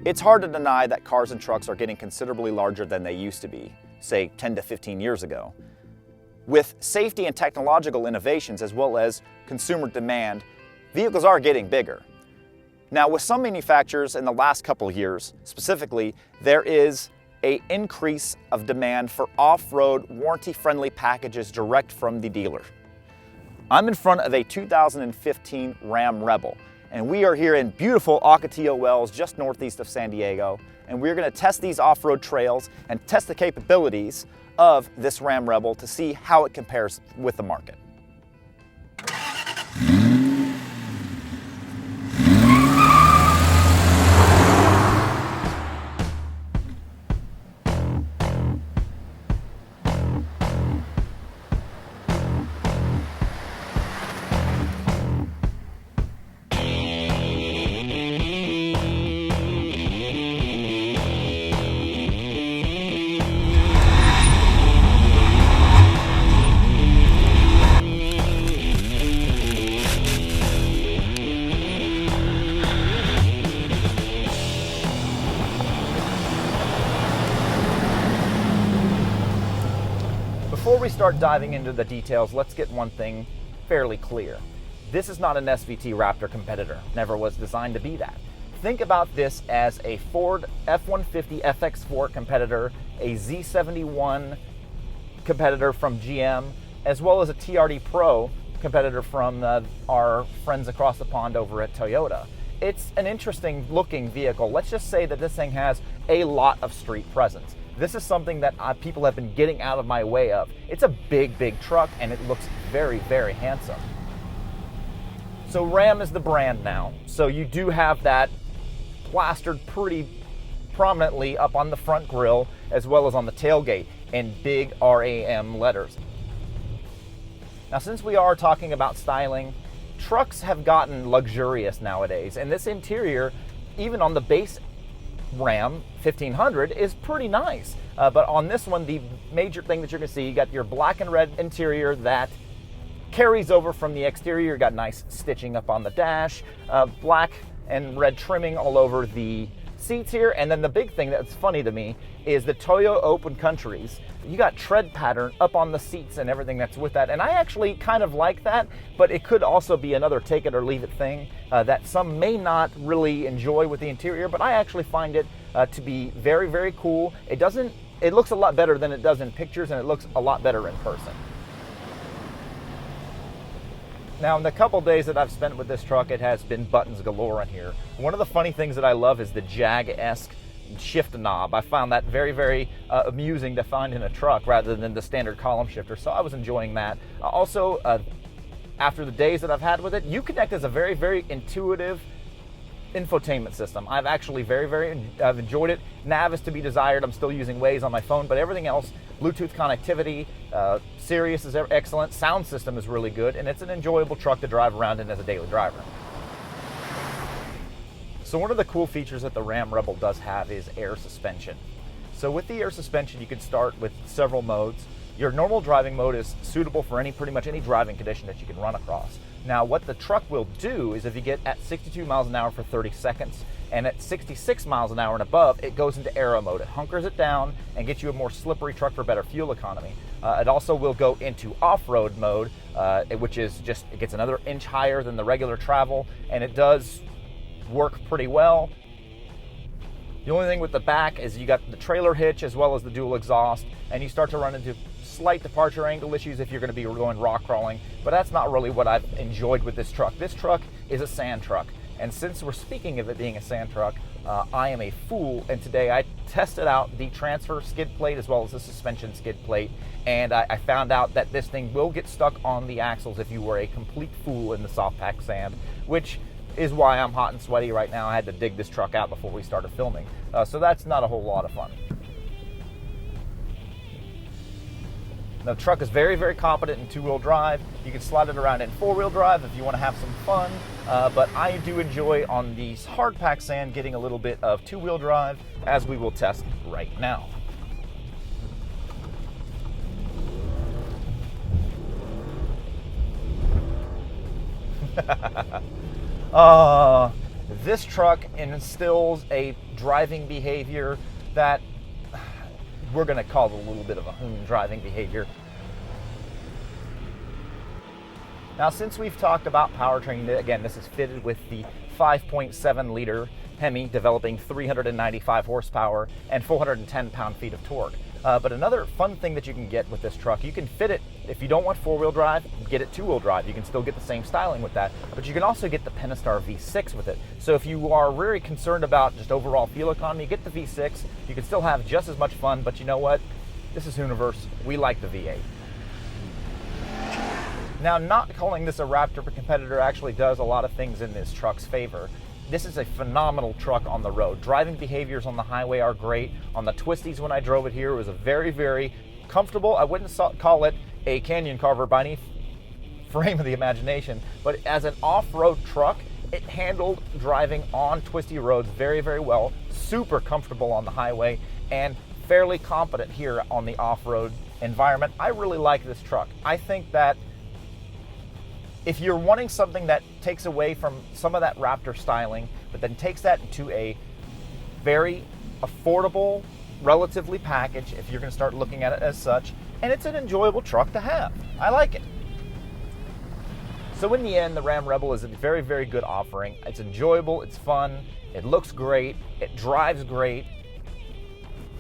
It's hard to deny that cars and trucks are getting considerably larger than they used to be, say 10 to 15 years ago. With safety and technological innovations as well as consumer demand, vehicles are getting bigger. Now, with some manufacturers in the last couple of years, specifically, there is an increase of demand for off-road warranty-friendly packages direct from the dealer. I'm in front of a 2015 Ram Rebel, and we are here in beautiful Ocotillo Wells, just northeast of San Diego, and we're going to test these off-road trails and test the capabilities of this Ram Rebel to see how it compares with the market. Before we start diving into the details, let's get one thing fairly clear. This is not an SVT Raptor competitor, never was designed to be that. Think about this as a Ford F-150 FX4 competitor, a Z71 competitor from GM, as well as a TRD Pro competitor from our friends across the pond over at Toyota. It's an interesting looking vehicle. Let's just say that this thing has a lot of street presence. This is something that people have been getting out of my way of. It's a big, big truck, and it looks very, very handsome. So Ram is the brand now. So you do have that plastered pretty prominently up on the front grille, as well as on the tailgate in big RAM letters. Now, since we are talking about styling, trucks have gotten luxurious nowadays, and this interior, even on the base Ram 1500, is pretty nice. But on this one, the major thing that you're going to see, you got your black and red interior that carries over from the exterior. You got nice stitching up on the dash, black and red trimming all over the seats here. And then the big thing that's funny to me is the Toyo Open Countries. You got tread pattern up on the seats and everything that's with that. And I actually kind of like that, but it could also be another take it or leave it thing that some may not really enjoy with the interior, but I actually find it to be very, very cool. It looks a lot better than it does in pictures, and it looks a lot better in person. Now, in the couple days that I've spent with this truck, it has been buttons galore in here. One of the funny things that I love is the Jag-esque shift knob. I found that very, very amusing to find in a truck rather than the standard column shifter, so I was enjoying that. Also, after the days that I've had with it, Uconnect is a very, very intuitive infotainment system. I've actually I've enjoyed it. Nav is to be desired. I'm still using Waze on my phone, but everything else, Bluetooth connectivity, Sirius is excellent, sound system is really good, and it's an enjoyable truck to drive around in as a daily driver. So one of the cool features that the Ram Rebel does have is air suspension. So with the air suspension, you can start with several modes. Your normal driving mode is suitable for pretty much any driving condition that you can run across. Now, what the truck will do is if you get at 62 miles an hour for 30 seconds, and at 66 miles an hour and above, it goes into aero mode. It hunkers it down and gets you a more slippery truck for better fuel economy. It also will go into off-road mode, which is it gets another inch higher than the regular travel, and it does work pretty well. The only thing with the back is you got the trailer hitch as well as the dual exhaust, and you start to run into slight departure angle issues if you're going to be going rock crawling, but that's not really what I've enjoyed with this truck. This truck is a sand truck, and since we're speaking of it being a sand truck, I am a fool, and today I tested out the transfer skid plate as well as the suspension skid plate, and I found out that this thing will get stuck on the axles if you were a complete fool in the soft pack sand, which is why I'm hot and sweaty right now. I had to dig this truck out before we started filming. So that's not a whole lot of fun. The truck is very, very competent in two-wheel drive. You can slide it around in four-wheel drive if you want to have some fun. But I do enjoy on these hard pack sand getting a little bit of two-wheel drive, as we will test right now. This truck instills a driving behavior that we're going to call it a little bit of a hoon driving behavior. Now, since we've talked about powertrain, again, this is fitted with the 5.7 liter Hemi, developing 395 horsepower and 410 pound-feet of torque. But another fun thing that you can get with this truck, you can fit it, if you don't want four-wheel drive, get it two-wheel drive. You can still get the same styling with that, but you can also get the Pentastar V6 with it. So if you are very concerned about just overall fuel economy, get the V6. You can still have just as much fun, but you know what? This is Hooniverse. We like the V8. Now, not calling this a Raptor competitor actually does a lot of things in this truck's favor. This is a phenomenal truck on the road. Driving behaviors on the highway are great. On the Twisties when I drove it here, it was a very, very comfortable. I wouldn't call it a canyon carver by any frame of the imagination, but as an off-road truck, it handled driving on twisty roads very, very well. Super comfortable on the highway and fairly competent here on the off-road environment. I really like this truck. I think that if you're wanting something that takes away from some of that Raptor styling, but then takes that into a very affordable, relatively package, if you're going to start looking at it as such, and it's an enjoyable truck to have. I like it. So in the end, the Ram Rebel is a very, very good offering. It's enjoyable, it's fun, it looks great, it drives great.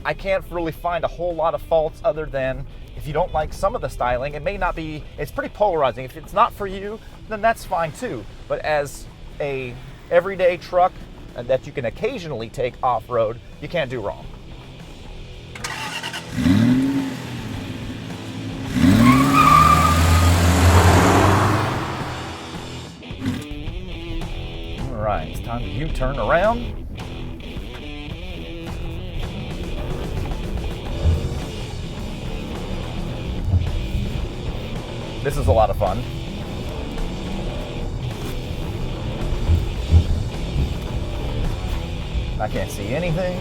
I can't really find a whole lot of faults other than if you don't like some of the styling, it may not be, it's pretty polarizing. If it's not for you, then that's fine too. But as a everyday truck that you can occasionally take off-road, you can't do wrong. All right, it's time to U-turn around. This is a lot of fun. I can't see anything.